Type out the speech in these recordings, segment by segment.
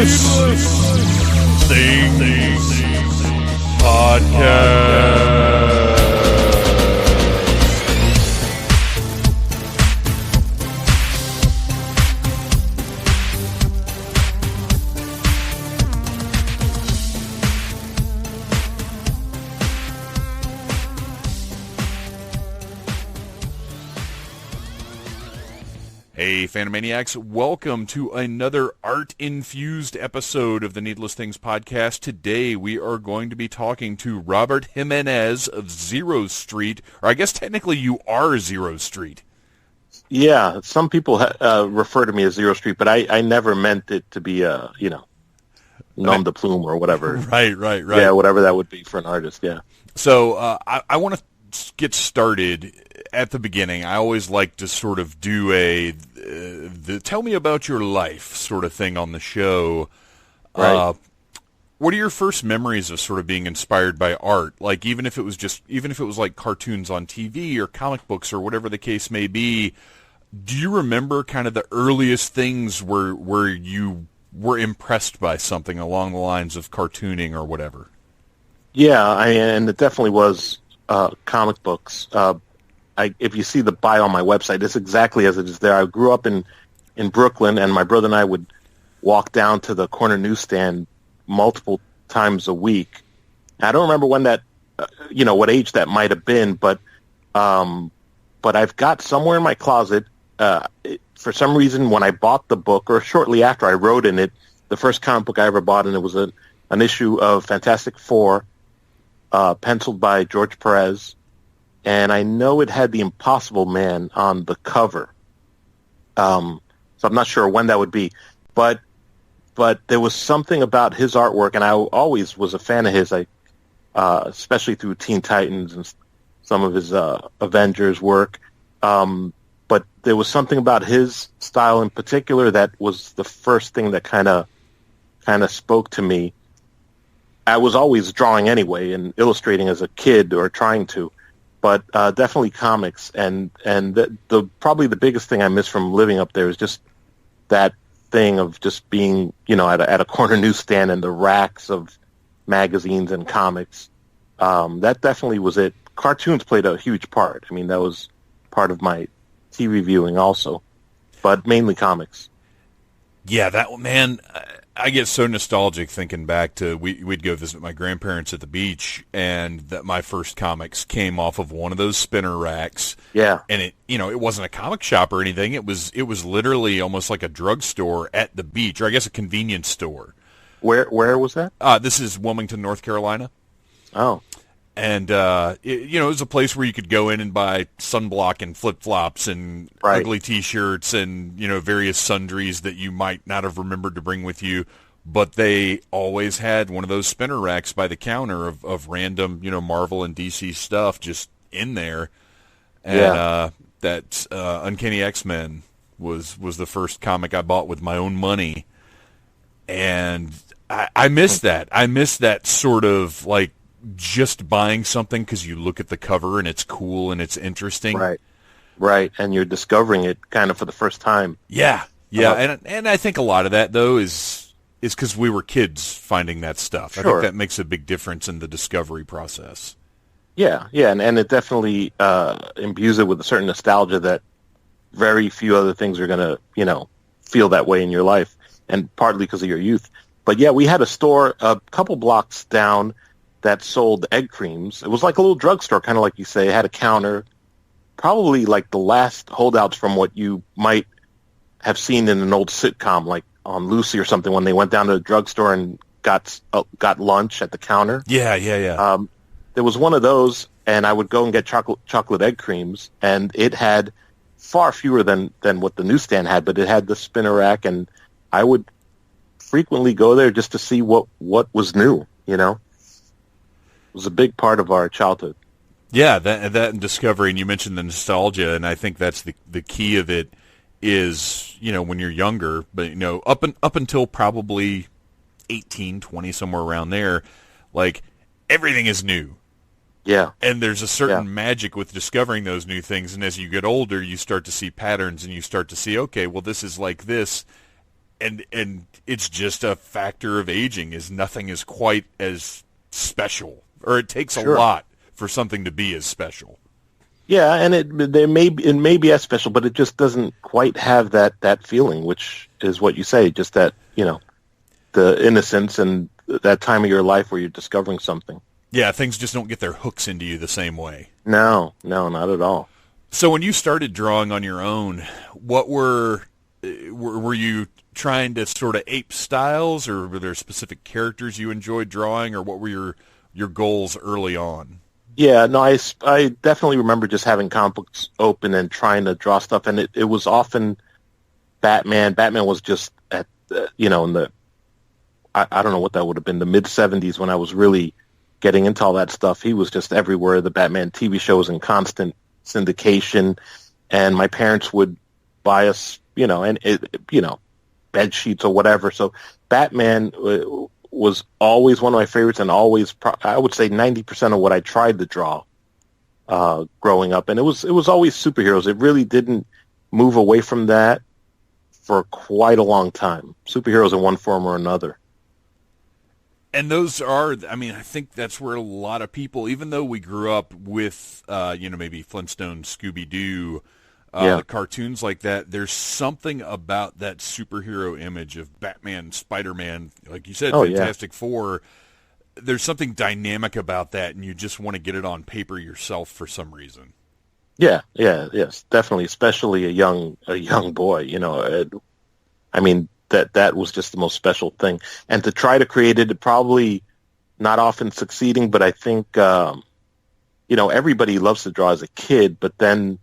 Things Podcast. Hey, Phantomaniacs, welcome to another art-infused episode of the Needless Things Podcast. Today we are going to be talking to Robert Jiménez of Zero Street, or I guess technically you are Zero Street. Yeah, some people refer to me as Zero Street, but I never meant it to be, nom de plume or whatever. Right. Yeah, whatever that would be for an artist, yeah. So I want to get started at the beginning. I always like to sort of do the tell me about your life sort of thing on the show. Right. What are your first memories of sort of being inspired by art? Like even if it was like cartoons on TV or comic books or whatever the case may be, do you remember kind of the earliest things where you were impressed by something along the lines of cartooning or whatever? Yeah, and it definitely was comic books. If you see the bio on my website, it's exactly as it is there. I grew up in Brooklyn, and my brother and I would walk down to the corner newsstand multiple times a week. I don't remember when that, what age that might have been, but I've got somewhere in my closet, for some reason, when I bought the book, or shortly after I wrote in it, the first comic book I ever bought, and it was an issue of Fantastic Four, penciled by George Perez. And I know it had the Impossible Man on the cover. So I'm not sure when that would be. But there was something about his artwork, and I always was a fan of his, especially through Teen Titans and some of his Avengers work. But there was something about his style in particular that was the first thing that kind of spoke to me. I was always drawing anyway and illustrating as a kid, or trying to. But definitely comics, and the probably the biggest thing I miss from living up there is just that thing of just being, at a corner newsstand and the racks of magazines and comics. That definitely was it. Cartoons played a huge part. I mean, that was part of my TV viewing also, but mainly comics. Yeah, I get so nostalgic thinking back to we'd go visit my grandparents at the beach, and that my first comics came off of one of those spinner racks. Yeah, and it wasn't a comic shop or anything. It was literally almost like a drugstore at the beach, or I guess a convenience store. Where was that? This is Wilmington, North Carolina. Oh. And, it was a place where you could go in and buy sunblock and flip-flops and ugly T-shirts and, various sundries that you might not have remembered to bring with you. But they always had one of those spinner racks by the counter of random, Marvel and DC stuff just in there. And that Uncanny X-Men was the first comic I bought with my own money. And I miss that. I miss that sort of, like, just buying something because you look at the cover and it's cool and it's interesting. Right, and you're discovering it kind of for the first time. Yeah, and I think a lot of that, though, is because we were kids finding that stuff. Sure. I think that makes a big difference in the discovery process. Yeah, and it definitely imbues it with a certain nostalgia that very few other things are going to, feel that way in your life, and partly because of your youth. But yeah, we had a store a couple blocks down that sold egg creams. It was like a little drugstore, kind of like you say. It had a counter, probably like the last holdouts from what you might have seen in an old sitcom, like on Lucy or something, when they went down to the drugstore and got lunch at the counter. Yeah. There was one of those, and I would go and get chocolate egg creams, and it had far fewer than what the newsstand had, but it had the spinner rack, and I would frequently go there just to see what was new, It was a big part of our childhood. Yeah, that and discovery, and you mentioned the nostalgia, and I think that's the key of it is, when you're younger, but, up until probably 18, 20, somewhere around there, like, everything is new. Yeah. And there's a certain magic with discovering those new things, and as you get older, you start to see patterns, and you start to see, okay, well, this is like this, and it's just a factor of aging. Is nothing is quite as special, or it takes a lot for something to be as special. Yeah, and it may be as special, but it just doesn't quite have that feeling, which is what you say, just that, the innocence and that time of your life where you're discovering something. Yeah, things just don't get their hooks into you the same way. No, not at all. So when you started drawing on your own, what were you trying to sort of ape styles, or were there specific characters you enjoyed drawing, or what were your goals early on? Yeah, no, I definitely remember just having comic books open and trying to draw stuff, and it was often Batman. Batman was just at, in the, I don't know what that would have been, the mid-'70s when I was really getting into all that stuff. He was just everywhere. The Batman TV show was in constant syndication, and my parents would buy us, bed sheets or whatever. So Batman was always one of my favorites, and always, I would say 90% of what I tried to draw growing up. And it was always superheroes. It really didn't move away from that for quite a long time. Superheroes in one form or another. And those are, I think that's where a lot of people, even though we grew up with, maybe Flintstone, Scooby-Doo, the cartoons like that, there's something about that superhero image of Batman, Spider-Man, like you said, Fantastic Four. There's something dynamic about that, and you just want to get it on paper yourself for some reason. Yes, definitely, especially a young boy. That was just the most special thing, and to try to create it, probably not often succeeding, but I think everybody loves to draw as a kid, but then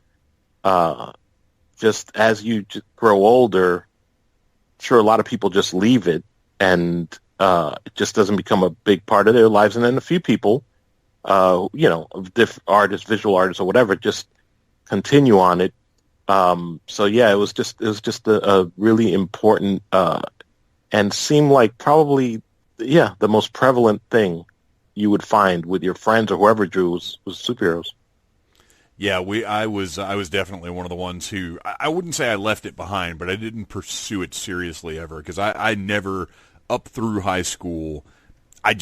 just as you grow older, sure, a lot of people just leave it, and it just doesn't become a big part of their lives. And then a few people, artists, visual artists, or whatever, just continue on it. So yeah, it was just a really important and seemed like probably the most prevalent thing you would find with your friends or whoever drew was superheroes. Yeah, I was definitely one of the ones who, I wouldn't say I left it behind, but I didn't pursue it seriously ever, because I never, up through high school, I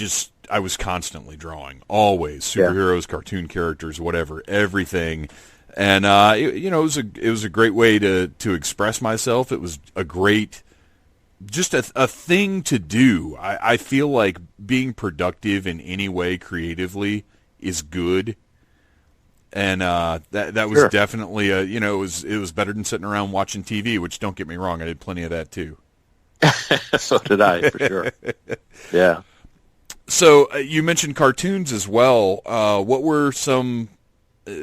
was constantly drawing, always, superheroes, cartoon characters, whatever, everything, and it was a great way to express myself. It was a great, just a thing to do. I feel like being productive in any way creatively is good. And that was definitely it was better than sitting around watching TV, which, don't get me wrong, I did plenty of that too. So did I, for sure. Yeah. So you mentioned cartoons as well. What were some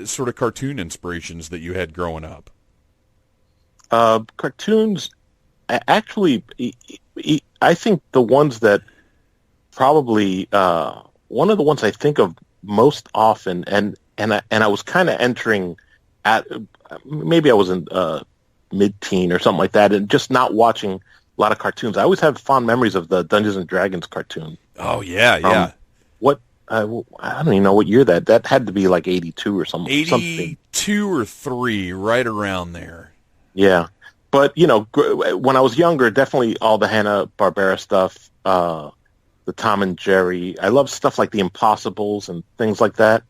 sort of cartoon inspirations that you had growing up? Cartoons, actually, I think the ones that probably one of the ones I think of most often, and I was kind of entering at, maybe I was in mid-teen or something like that, and just not watching a lot of cartoons. I always have fond memories of the Dungeons and Dragons cartoon. Oh yeah. What I don't even know what year that had to be, like 82 or something. 82 or 3, right around there. Yeah, but when I was younger, definitely all the Hanna-Barbera stuff, the Tom and Jerry. I love stuff like the Impossibles and things like that.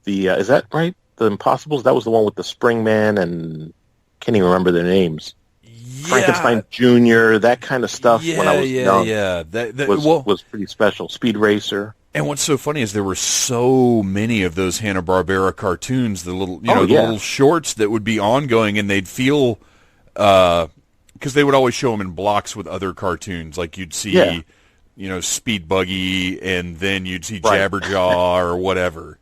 Is that right? The Impossibles? That was the one with the Springman, and can't even remember their names. Yeah. Frankenstein Jr., that kind of stuff when I was young. Yeah, was pretty special. Speed Racer. And what's so funny is there were so many of those Hanna-Barbera cartoons, the little, the little shorts that would be ongoing, and they'd feel, because they would always show them in blocks with other cartoons, like you'd see, Speed Buggy, and then you'd see Jabberjaw or whatever.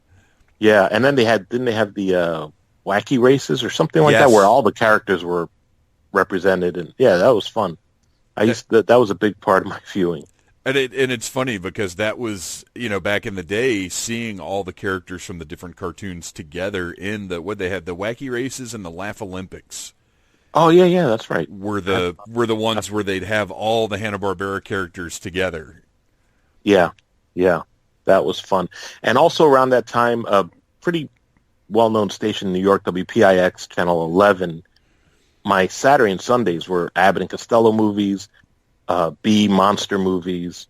Yeah, and then didn't they have the Wacky Races or something like that, where all the characters were represented, and that was fun. That was a big part of my viewing. And it's funny because that was, back in the day, seeing all the characters from the different cartoons together in they had the Wacky Races and the Laugh Olympics. Oh yeah, that's right. Were the ones where they'd have all the Hanna-Barbera characters together. Yeah, that was fun. And also around that time, a pretty well-known station in New York, WPIX Channel 11, my Saturday and Sundays were Abbott and Costello movies, B monster movies,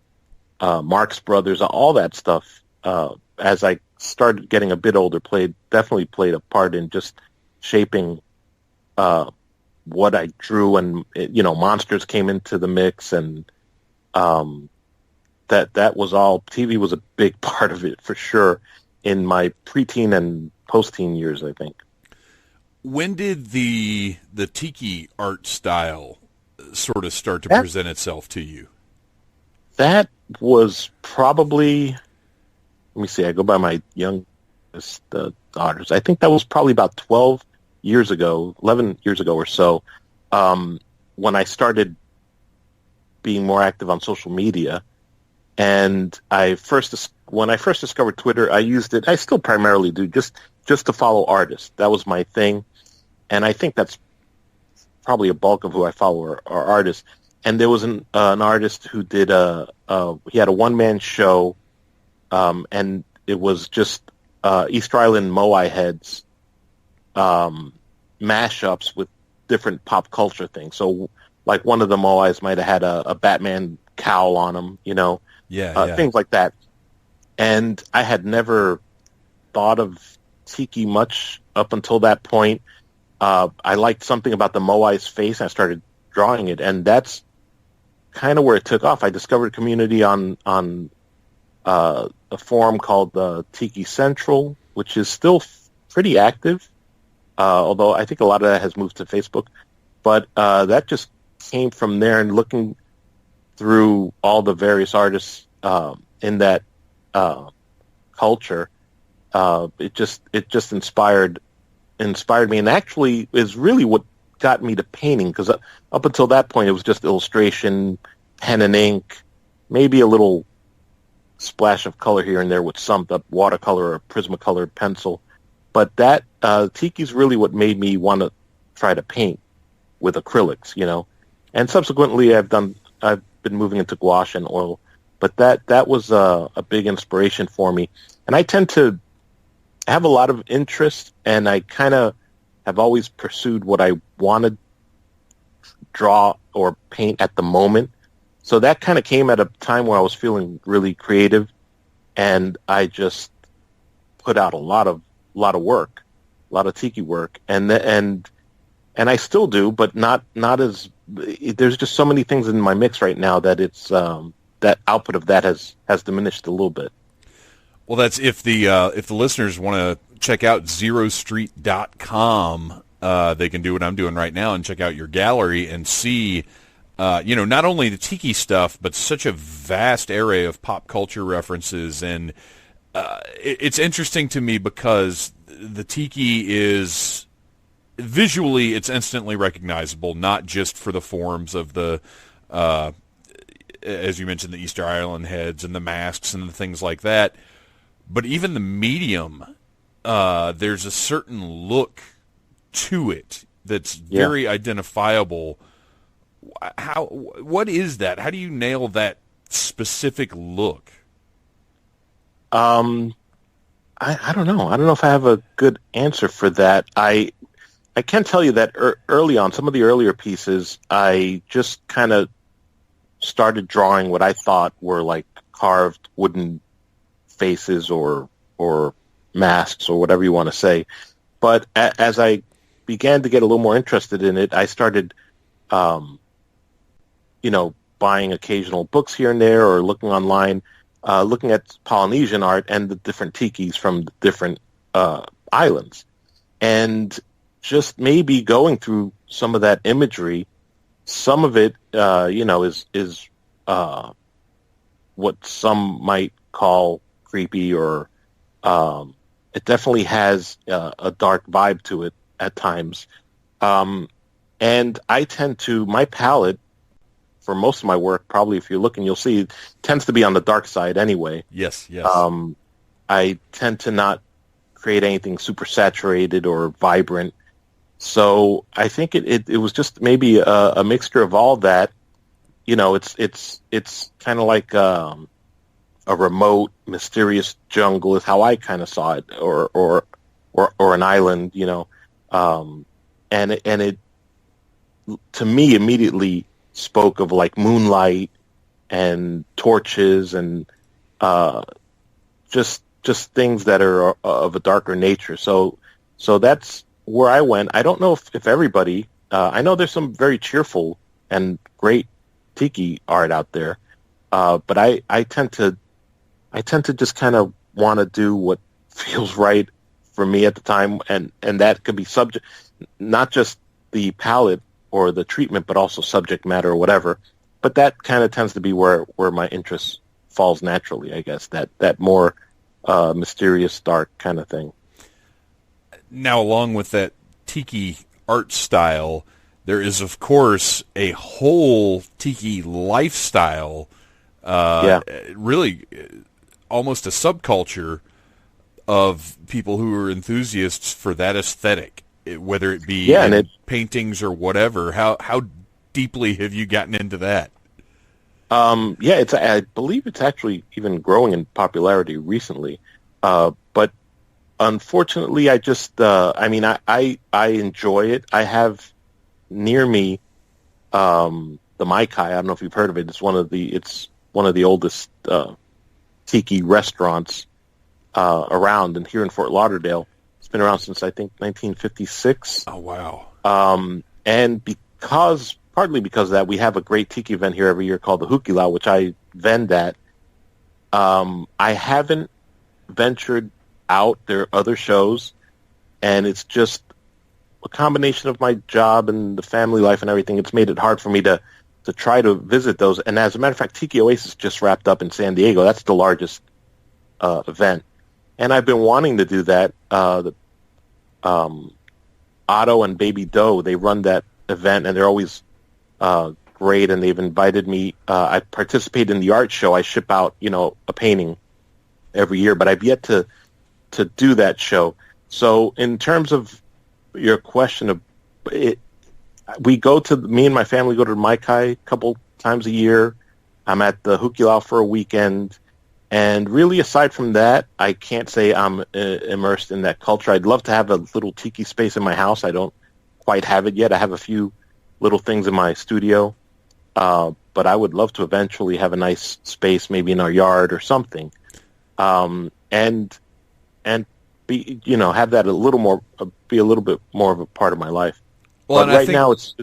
Marx Brothers, all that stuff. As I started getting a bit older, definitely played a part in just shaping what I drew, and monsters came into the mix, and that was all. TV was a big part of it for sure in my preteen and post-teen years, I think. When did the Tiki Art style sort of start to present itself to you? That was probably, let me see, I go by my youngest daughters. I think that was probably about 11 years ago or so, when I started being more active on social media. And when I first discovered Twitter, I used it, I still primarily do, just to follow artists. That was my thing. And I think that's probably a bulk of who I follow are artists. And there was an artist who did he had a one-man show, and it was just Easter Island Moai heads, mashups with different pop culture things. So, like, one of the Moais might have had a Batman cowl on him, things like that. And I had never thought of Tiki much up until that point. I liked something about the Moai's face, and I started drawing it, and that's kind of where it took off. I discovered a community on a forum called Tiki Central, which is still pretty active, although I think a lot of that has moved to Facebook. But that just came from there, and looking through all the various artists in that culture, it just inspired me, and actually is really what got me to painting, because up until that point it was just illustration, pen and ink, maybe a little splash of color here and there with some watercolor or Prismacolor pencil. But that Tiki's really what made me want to try to paint with acrylics, And subsequently I've been moving into gouache and oil, but that was a big inspiration for me. And I tend to have a lot of interest, and I kind of have always pursued what I want to draw or paint at the moment. So that kind of came at a time where I was feeling really creative, and I just put out a lot of work, a lot of Tiki work, and I still do, but not as. There's just so many things in my mix right now that it's that output of that has diminished a little bit. Well, that's if the listeners want to check out zerostreet.com, they can do what I'm doing right now and check out your gallery and see, not only the Tiki stuff, but such a vast array of pop culture references. And it's interesting to me because the Tiki is visually, it's instantly recognizable, not just for the forms of the, as you mentioned, the Easter Island heads and the masks and the things like that. But even the medium, there's a certain look to it that's very identifiable. What is that? How do you nail that specific look? I don't know. I don't know if I have a good answer for that. I can tell you that early on, some of the earlier pieces, I just kind of started drawing what I thought were like carved wooden faces or masks or whatever you want to say. But as I began to get a little more interested in it, I started, buying occasional books here and there, or looking online, looking at Polynesian art and the different tikis from the different islands, and just maybe going through some of that imagery. Some of it, is what some might call creepy, or it definitely has a dark vibe to it at times. And I tend to, my palette for most of my work, probably if you're looking, you'll see, it tends to be on the dark side anyway. Yes. I tend to not create anything super saturated or vibrant. So I think it was just maybe a mixture of all that. It's kind of like a remote, mysterious jungle is how I kind of saw it, or an island, and to me, immediately spoke of like moonlight and torches and just things that are of a darker nature. So that's where I went. I don't know if everybody. I know there's some very cheerful and great tiki art out there, but I tend to just kind of want to do what feels right for me at the time, and that could be subject, not just the palette or the treatment, but also subject matter or whatever. But that kind of tends to be where my interest falls naturally, I guess, that more mysterious, dark kind of thing. Now, along with that tiki art style, there is, of course, a whole tiki lifestyle, really almost a subculture of people who are enthusiasts for that aesthetic, whether it be paintings or whatever. How deeply have you gotten into that? I believe it's actually even growing in popularity recently. But unfortunately, I just, I enjoy it. I have near me the Maikai. I don't know if you've heard of it. It's one of the oldest tiki restaurants around, and here in Fort Lauderdale. It's been around since I think 1956. Oh wow! And partly because of that, we have a great tiki event here every year called the Hukilau, which I vend at. I haven't ventured out. There are other shows, and it's just a combination of my job and the family life and everything. It's made it hard for me to try to visit those. And as a matter of fact, Tiki Oasis just wrapped up in San Diego. That's the largest event. And I've been wanting to do that. Otto and Baby Doe, they run that event, and they're always great, and they've invited me. I participate in the art show. I ship out, a painting every year, but I've yet to do that show. So in terms of your question of it, me and my family go to Maikai a couple times a year. I'm at the Hukilau for a weekend. And really, aside from that, I can't say I'm immersed in that culture. I'd love to have a little tiki space in my house. I don't quite have it yet. I have a few little things in my studio. But I would love to eventually have a nice space, maybe in our yard or something. And be, have that be a little bit more of a part of my life. Well, but now it's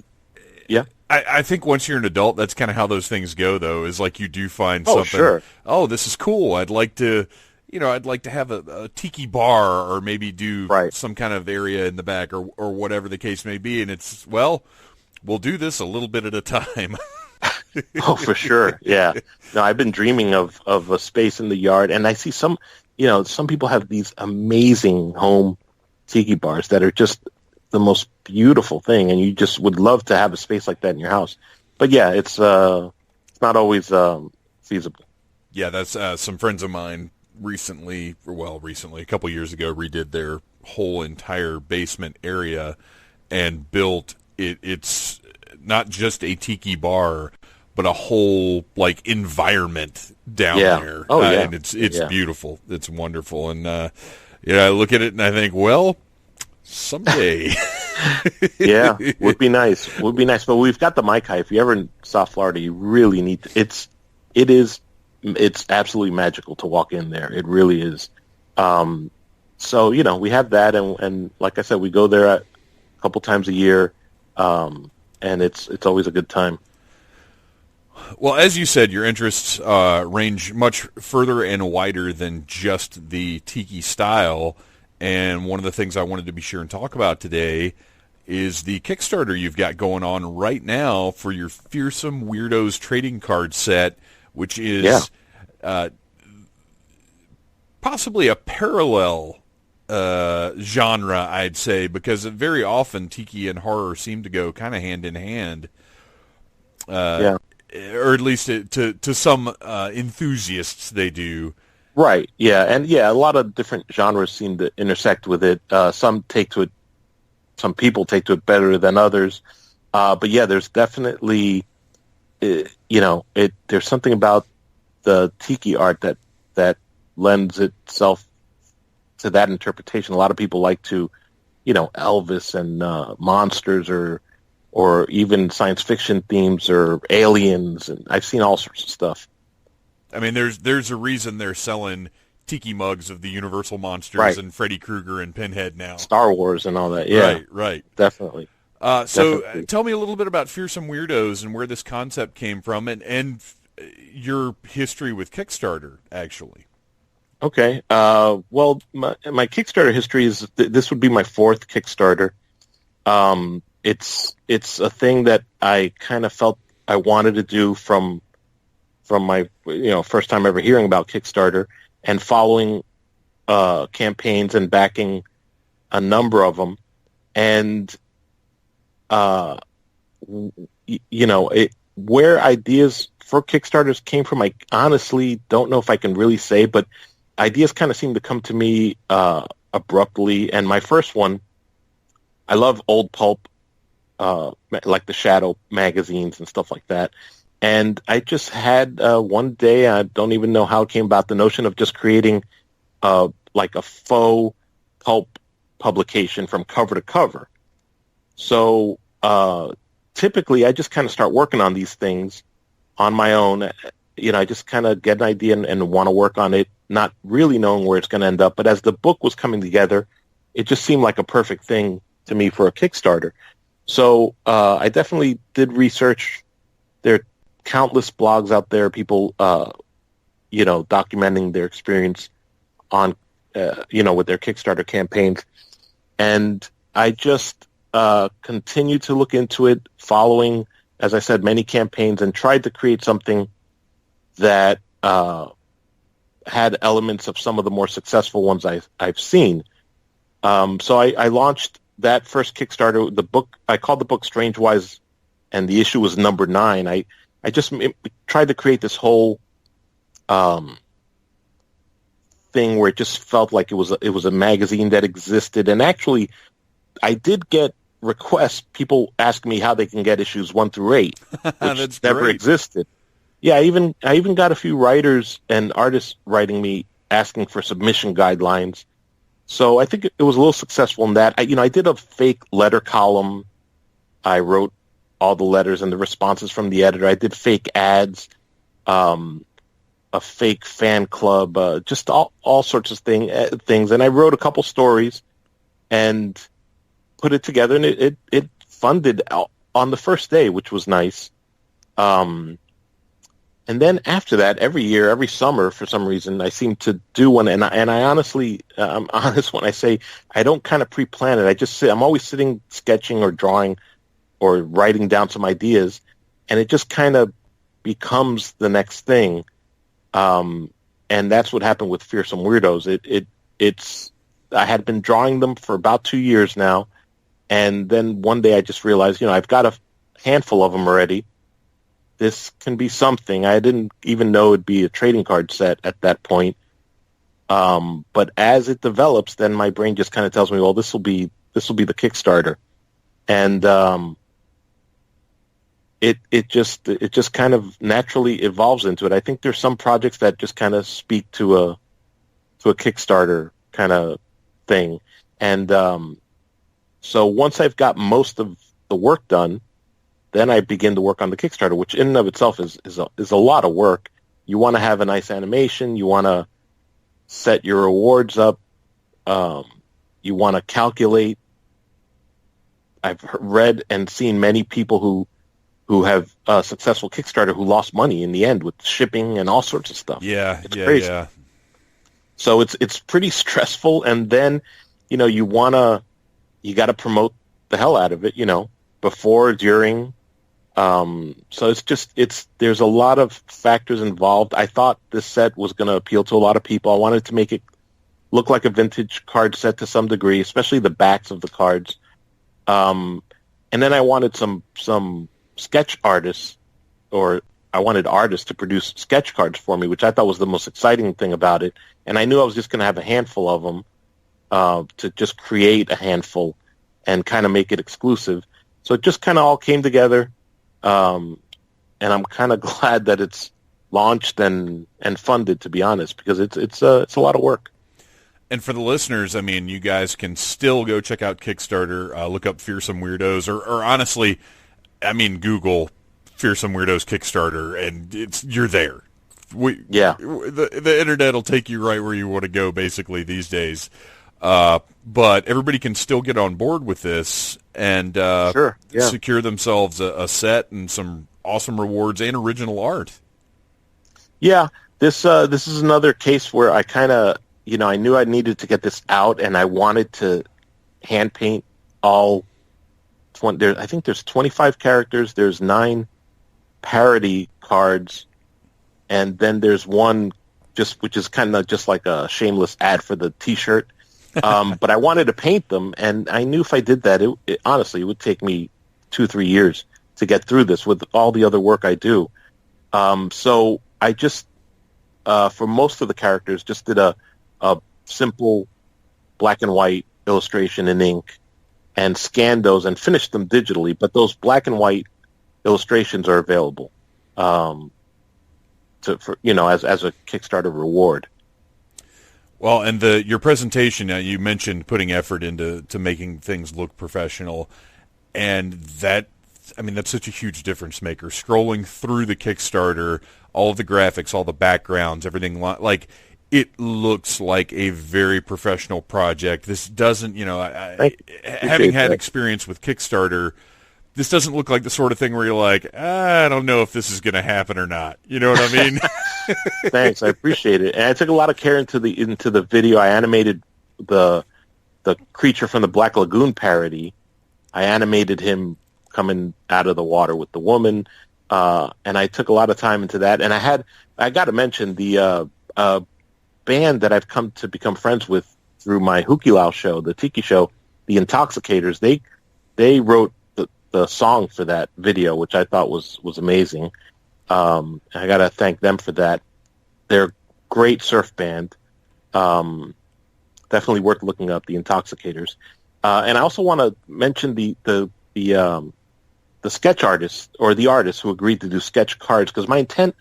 yeah. I think once you're an adult, that's kind of how those things go, though, is like you do find something. Sure. Oh, this is cool. I'd like to have a Tiki Bar, or maybe do some kind of area in the back, or whatever the case may be. And it's, we'll do this a little bit at a time. Oh, for sure. Yeah. No, I've been dreaming of a space in the yard, and I see some people have these amazing home Tiki Bars that are just the most beautiful thing, and you just would love to have a space like that in your house. But yeah, it's not always feasible. Yeah, that's some friends of mine recently, a couple years ago, redid their whole entire basement area and built it. It's not just a Tiki Bar, but a whole environment down there. Oh yeah, and it's beautiful. It's wonderful, and I look at it and I think, someday. Yeah, would be nice. But we've got the Maikai. If you're ever in South Florida, you really need to. It's absolutely magical to walk in there. It really is. So we have that, and like I said, we go there a couple times a year, and it's always a good time. Well, as you said, your interests range much further and wider than just the Tiki style. And one of the things I wanted to be sure and talk about today is the Kickstarter you've got going on right now for your Fearsome Weirdos trading card set, which is possibly a parallel genre, I'd say, because very often Tiki and horror seem to go kind of hand in hand. Or at least to some enthusiasts they do. Right, yeah, and a lot of different genres seem to intersect with it. Some people take to it better than others. But yeah, there's definitely, there's something about the Tiki art that lends itself to that interpretation. A lot of people like to, Elvis and monsters or or even science fiction themes or aliens, and I've seen all sorts of stuff. I mean, there's a reason they're selling tiki mugs of the Universal monsters and Freddy Krueger and Pinhead now. Star Wars and all that, yeah. Right. Definitely. So tell me a little bit about Fearsome Weirdos and where this concept came from and your history with Kickstarter, actually. Okay. Well, my Kickstarter history is, this would be my fourth Kickstarter. It's a thing that I kind of felt I wanted to do from my first time ever hearing about Kickstarter and following campaigns and backing a number of them, and where ideas for Kickstarters came from, I honestly don't know if I can really say, but ideas kind of seem to come to me abruptly. And my first one, I love old pulp, like the Shadow magazines and stuff like that. And I just had one day, I don't even know how it came about, the notion of just creating like a faux pulp publication from cover to cover. So typically I just kind of start working on these things on my own. I just kind of get an idea and want to work on it, not really knowing where it's going to end up. But as the book was coming together, it just seemed like a perfect thing to me for a Kickstarter. So I definitely did research. There are countless blogs out there, people, documenting their experience on, with their Kickstarter campaigns. And I just continued to look into it, following, as I said, many campaigns, and tried to create something that had elements of some of the more successful ones I've seen. So I launched that first Kickstarter. The book, I called the book Strangewise, and the issue was number 9. I just tried to create this whole thing where it just felt like it was a magazine that existed. And actually, I did get requests, people ask me how they can get issues 1 through 8, which never existed. Yeah, I even got a few writers and artists writing me asking for submission guidelines. So I think it was a little successful in that. I did a fake letter column. I wrote all the letters and the responses from the editor. I did fake ads, a fake fan club, just all sorts of things. And I wrote a couple stories and put it together, and it funded on the first day, which was nice. And then after that, every year, every summer, for some reason, I seem to do one. And I honestly, I'm honest when I say I don't kind of pre-plan it. I just sit. I'm always sitting, sketching or drawing or writing down some ideas, and it just kind of becomes the next thing. And that's what happened with Fearsome Weirdos. It's I had been drawing them for about 2 years now, and then one day I just realized, I've got a handful of them already. This can be something. I didn't even know it'd be a trading card set at that point. But as it develops, then my brain just kind of tells me, well, this will be the Kickstarter. And it just kind of naturally evolves into it. I think there's some projects that just kind of speak to a Kickstarter kind of thing. And so once I've got most of the work done, then I begin to work on the Kickstarter, which in and of itself is a lot of work. You want to have a nice animation. You want to set your rewards up. You want to calculate. I've read and seen many people who have a successful Kickstarter who lost money in the end with shipping and all sorts of stuff. Yeah, it's crazy. Yeah. So it's pretty stressful, and then you got to promote the hell out of it, before, during. So there's a lot of factors involved. I thought this set was going to appeal to a lot of people. I wanted to make it look like a vintage card set to some degree, especially the backs of the cards. And then I wanted some sketch artists, or I wanted artists to produce sketch cards for me, which I thought was the most exciting thing about it. And I knew I was just going to have a handful of them, to just create a handful and kind of make it exclusive. So it just kind of all came together. And I'm kind of glad that it's launched and funded, to be honest, because it's a lot of work. And for the listeners, you guys can still go check out Kickstarter, look up Fearsome Weirdos, or honestly, I mean, Google Fearsome Weirdos Kickstarter, and you're there. The internet will take you right where you want to go, basically, these days. But everybody can still get on board with this and secure themselves a set and some awesome rewards and original art. Yeah, this is another case where I kind of, I knew I needed to get this out, and I wanted to hand paint all 20. I think there's 25 characters. There's 9 parody cards, and then there's one which is kind of just like a shameless ad for the T-shirt. But I wanted to paint them, and I knew if I did that, honestly, it would take me 2-3 years to get through this with all the other work I do. So I just, for most of the characters, just did a simple black and white illustration in ink and scanned those and finished them digitally. But those black and white illustrations are available as a Kickstarter reward. Well, and your presentation, you mentioned putting effort into making things look professional, and that's such a huge difference maker. Scrolling through the Kickstarter, all of the graphics, all the backgrounds, everything, like, it looks like a very professional project. This doesn't, having had experience with Kickstarter, this doesn't look like the sort of thing where you're like, I don't know if this is going to happen or not. You know what I mean? Thanks, I appreciate it. And I took a lot of care into the video. I animated the creature from the Black Lagoon parody. I animated him coming out of the water with the woman, and I took a lot of time into that. And I got to mention the band that I've come to become friends with through my Hukilau show, the Tiki show, the Intoxicators. They wrote the song for that video, which I thought was amazing. I got to thank them for that. They're a great surf band. Definitely worth looking up, the Intoxicators. And I also want to mention the sketch artist, or the artist who agreed to do sketch cards, because my intent,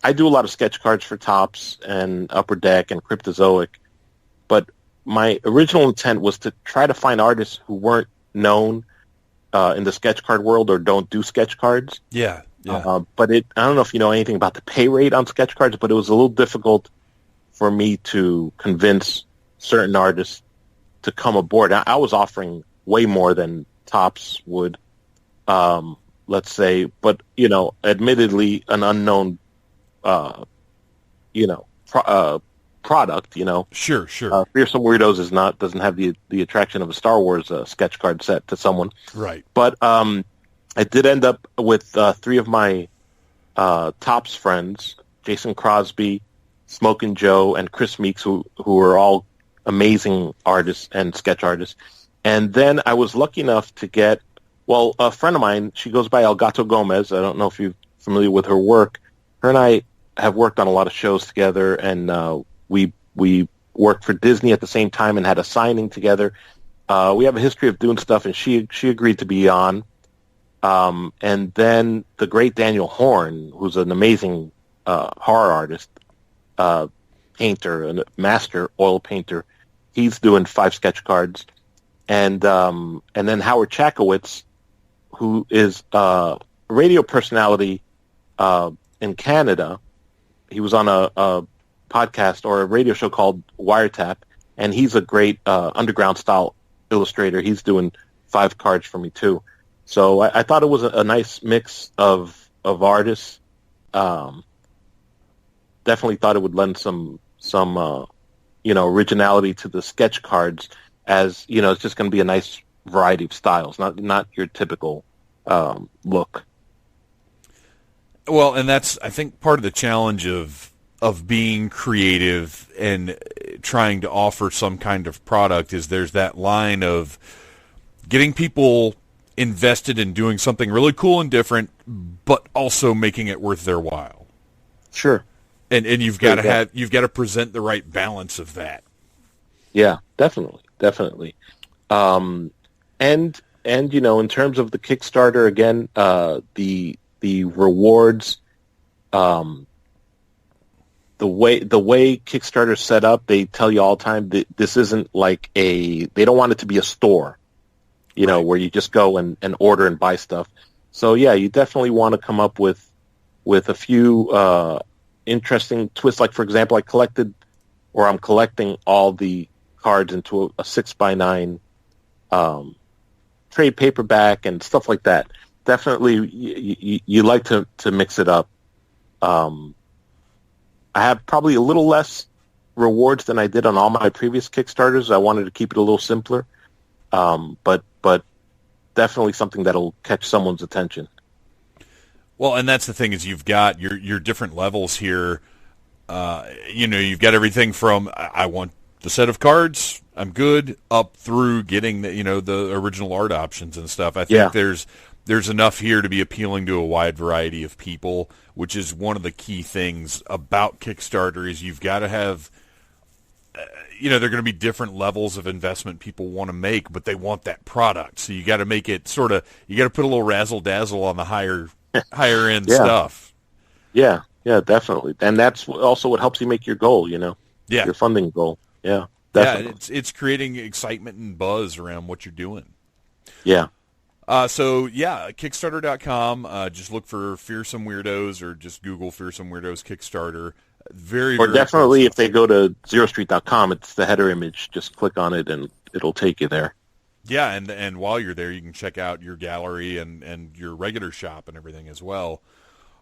I do a lot of sketch cards for Topps and Upper Deck and Cryptozoic, but my original intent was to try to find artists who weren't known in the sketch card world or don't do sketch cards. Yeah. But I don't know if you know anything about the pay rate on sketch cards, but it was a little difficult for me to convince certain artists to come aboard. I was offering way more than Topps would, let's say, but, admittedly an unknown, product, Sure. Fearsome Weirdos doesn't have the attraction of a Star Wars sketch card set to someone. Right. But I did end up with 3 of my Topps friends, Jason Crosby, Smokin' Joe, and Chris Meeks, who are all amazing artists and sketch artists. And then I was lucky enough to get, a friend of mine, she goes by Elgato Gomez. I don't know if you're familiar with her work. Her and I have worked on a lot of shows together, and we worked for Disney at the same time and had a signing together. We have a history of doing stuff, and she agreed to be on. And then the great Daniel Horn, who's an amazing horror artist, painter, and master oil painter, he's doing 5 sketch cards. And then Howard Chakowitz, who is a radio personality in Canada. He was on a podcast or a radio show called Wiretap, and he's a great underground style illustrator. He's doing 5 cards for me too. So I thought it was a nice mix of artists. Definitely thought it would lend some originality to the sketch cards, as it's just going to be a nice variety of styles, not your typical look. Well, and that's, I think, part of the challenge of being creative and trying to offer some kind of product is there's that line of getting people invested in doing something really cool and different, but also making it worth their while. Sure. And you've got to present the right balance of that. Yeah, definitely. And in terms of the Kickstarter, again, the rewards, the way Kickstarter's set up, they tell you all the time that this isn't like they don't want it to be a store, right, where you just go and order and buy stuff. So yeah, you definitely want to come up with a few interesting twists. Like for example, I'm collecting all the cards into a 6x9 trade paperback and stuff like that. Definitely, you like to mix it up. I have probably a little less rewards than I did on all my previous Kickstarters. I wanted to keep it a little simpler, but definitely something that'll catch someone's attention. Well, and that's the thing is you've got your different levels here. You've got everything from I want the set of cards, I'm good, up through getting the original art options and stuff. I think there's enough here to be appealing to a wide variety of people, which is one of the key things about Kickstarter is you've got to have there are going to be different levels of investment people want to make, but they want that product. So you got to make it you got to put a little razzle dazzle on the higher end stuff. Yeah, definitely. And that's also what helps you make your goal, your funding goal. Yeah, definitely. Yeah, it's creating excitement and buzz around what you're doing. Yeah. Kickstarter.com, just look for Fearsome Weirdos or just Google Fearsome Weirdos Kickstarter. Or definitely if they go to ZeroStreet.com, it's the header image. Just click on it and it'll take you there. Yeah, and while you're there, you can check out your gallery and your regular shop and everything as well.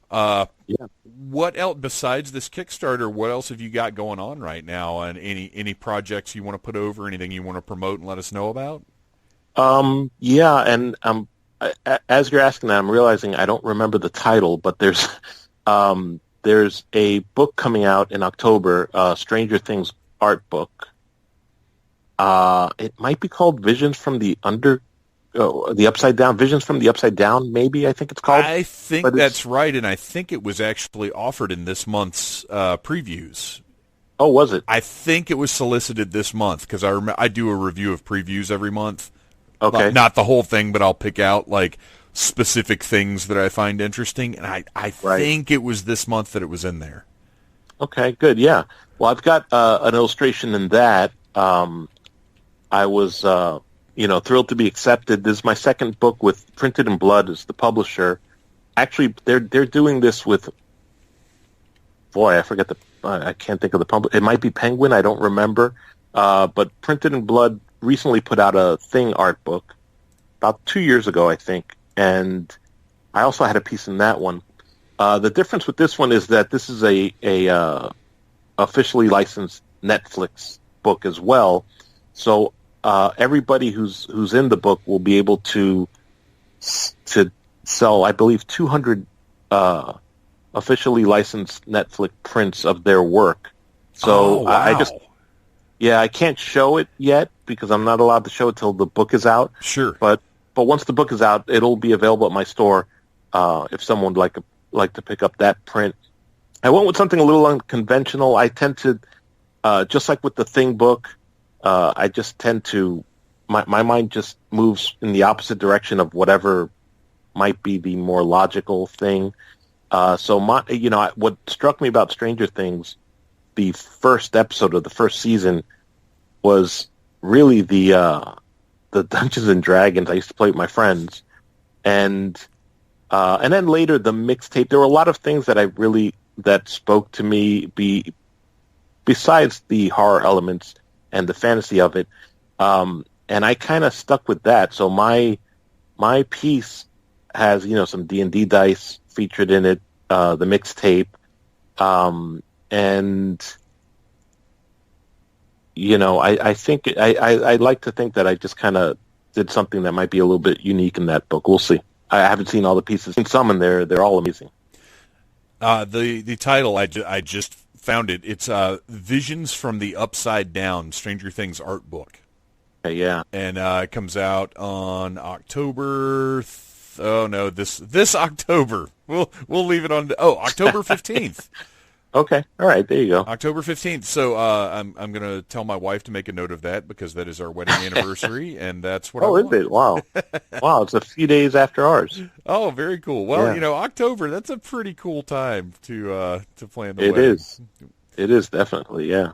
What else besides this Kickstarter? What else have you got going on right now? And any projects you want to put over? Anything you want to promote and let us know about? As you're asking that, I'm realizing I don't remember the title, but there's a book coming out in October, Stranger Things art book. It might be called Visions from the Upside Down. Visions from the Upside Down, maybe, I think it's called. I think that's right, and I think it was actually offered in this month's previews. Oh, was it? I think it was solicited this month, because I do a review of previews every month. Okay. Not the whole thing, but I'll pick out, specific things that I find interesting, and I think it was this month that it was in there. Okay, good, yeah. Well, I've got an illustration in that. I was, thrilled to be accepted. This is my second book with Printed in Blood as the publisher. Actually, they're doing this with, I forget I can't think of the publisher. It might be Penguin, I don't remember. But Printed in Blood recently put out a Thing art book about 2 years ago, I think. And I also had a piece in that one. The difference with this one is that this is a officially licensed Netflix book as well. So everybody who's in the book will be able to sell, I believe, 200 officially licensed Netflix prints of their work. So wow. I can't show it yet because I'm not allowed to show it till the book is out. Sure. But once the book is out, it'll be available at my store if someone would like to pick up that print. I went with something a little unconventional. I tend to, just like with the Thing book, I just tend to, my mind just moves in the opposite direction of whatever might be the more logical thing. What struck me about Stranger Things, the first episode of the first season, was really the Dungeons and Dragons I used to play with my friends, and then later the mixtape. There were a lot of things that spoke to me besides the horror elements and the fantasy of it, and I kind of stuck with that. So my piece has some D&D dice featured in it, the mixtape, and I think I like to think that I just kind of did something that might be a little bit unique in that book. We'll see. I haven't seen all the pieces. In some, and they're all amazing. The title I just found it. It's Visions from the Upside Down, Stranger Things art book. Okay, yeah, and it comes out on October. This October. We'll leave it on. October 15th. Okay, all right, there you go. October 15th. So I'm going to tell my wife to make a note of that because that is our wedding anniversary, and that's what I want. Oh, is it? Wow. Wow, it's a few days after ours. Oh, very cool. Well, October, that's a pretty cool time to plan the wedding. It is. It is, definitely, yeah.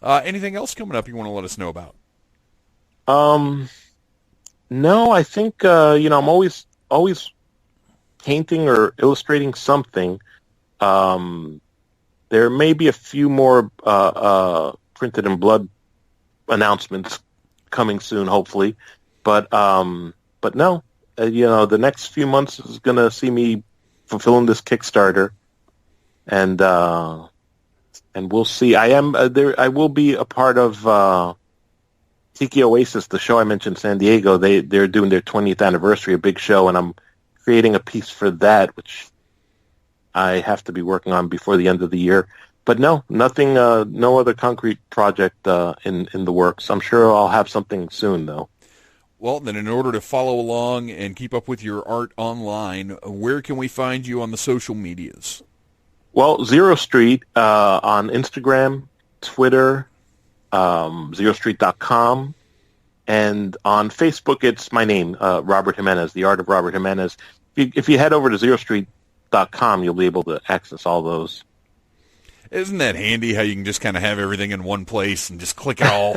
Anything else coming up you want to let us know about? No, I think, I'm always painting or illustrating something. There may be a few more printed in blood announcements coming soon, hopefully. But no, the next few months is going to see me fulfilling this Kickstarter, and we'll see. I am there. I will be a part of Tiki Oasis, the show I mentioned in San Diego. They're doing their 20th anniversary, a big show, and I'm creating a piece for that, which I have to be working on before the end of the year. But no, nothing, no other concrete project in the works. I'm sure I'll have something soon, though. Well, then in order to follow along and keep up with your art online, where can we find you on the social medias? Well, Zero Street on Instagram, Twitter, zerostreet.com, and on Facebook, it's my name, Robert Jiménez, The Art of Robert Jiménez. If you head over to zerostreet.com, you'll be able to access all those. Isn't that handy how you can just kind of have everything in one place and just click it all?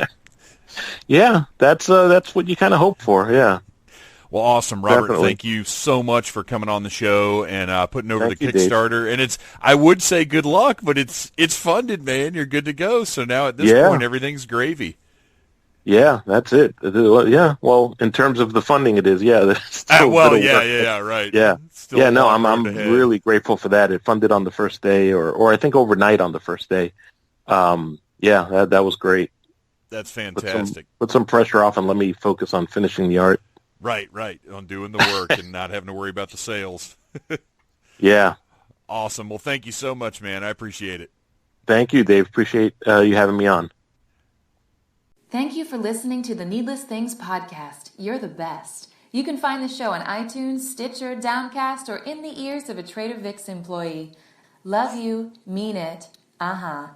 Yeah, that's what you kind of hope for, yeah. Well, awesome, Robert. Definitely. Thank you so much for coming on the show and putting over Thank the you, Kickstarter. Dave. And I would say good luck, but it's funded, man. You're good to go. So now at this point, everything's gravy. Yeah, that's it. Yeah, well, in terms of the funding, it is. Yeah, right. Yeah, Still yeah. No, I'm really grateful for that. It funded on the first day, or I think overnight on the first day. Yeah, that was great. That's fantastic. Put some pressure off and let me focus on finishing the art. Right, on doing the work and not having to worry about the sales. Yeah. Awesome. Well, thank you so much, man. I appreciate it. Thank you, Dave. Appreciate you having me on. Thank you for listening to the Needless Things podcast. You're the best. You can find the show on iTunes, Stitcher, Downcast, or in the ears of a Trader Vic's employee. Love you. Mean it. Uh-huh.